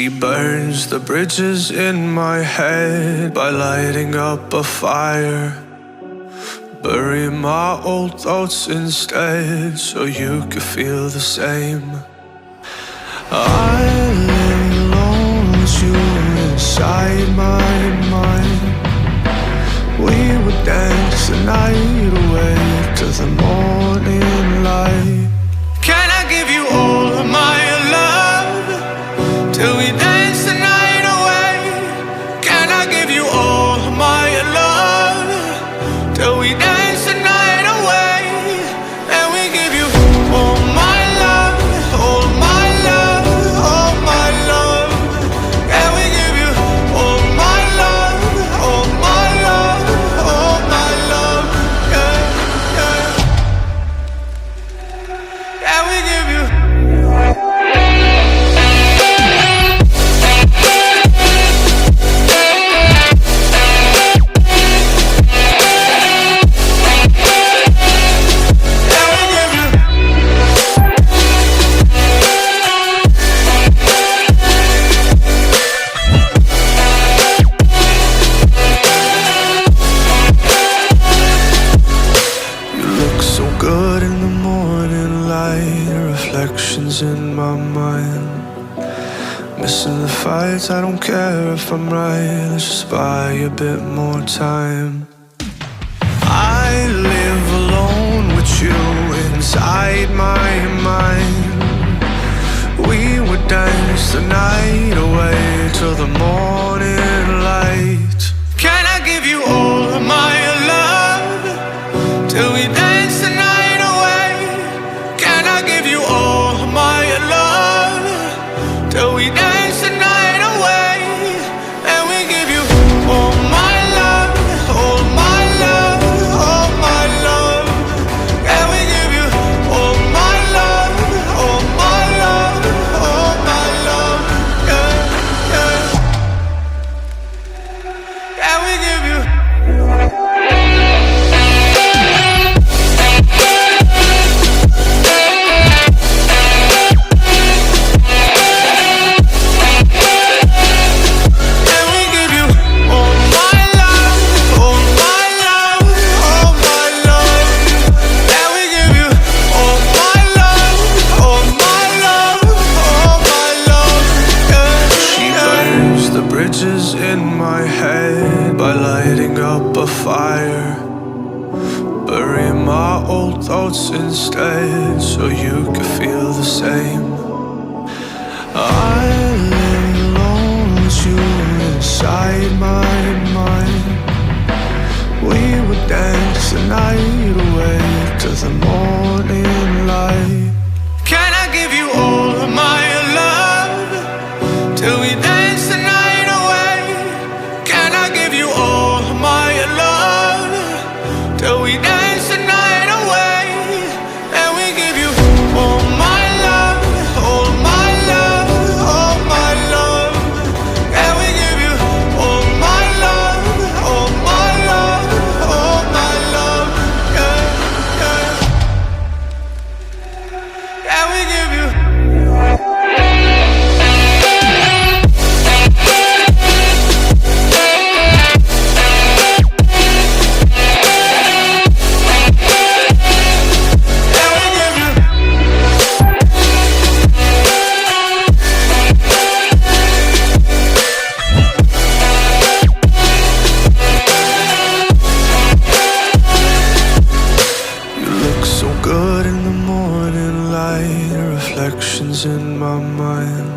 She burns the bridges in my head by lighting up a fire. Bury my old thoughts instead so you could feel the same. I lay alone with you inside my mind. We would dance the night away to the morning light. Can I give you all of my love till we dance the night away? Can I give you all of my love till we dance the night away? And we give you all my love, all my love, all my love. And we give you all my love, all my love, all my love. Yeah, yeah. And we give you. Good in the morning light, reflections in my mind. Missing the fights, I don't care if I'm right. Let's just buy a bit more time. I live alone with you inside my mind. We would dance the night away till the morning light. Can I give you all of my love till we dance the night away? Can I give you all of my love till we dance the night away? And we give you all my love, all my love, all my love. And we give you all my love, all my love, all my love. Yeah, yeah. And we give you. In my head by lighting up a fire. Bury my old thoughts instead so you could feel the same. I lay alone with you inside my mind. We would dance the night away to the morning light. Can I give you all of my love till we dance the night away? Can I give you all of my love till we dance the night away? And we give you all my love, all my love, all my love. And we give you all my love, all my love, all my love. Yeah, yeah. And we give you. Good in the morning light, reflections in my mind.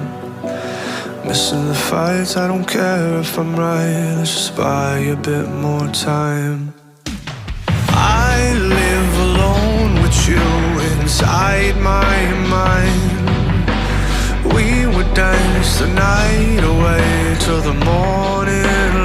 Missing the fights, I don't care if I'm right. Let's just buy a bit more time. I live alone with you inside my mind. We would dance the night away till the morning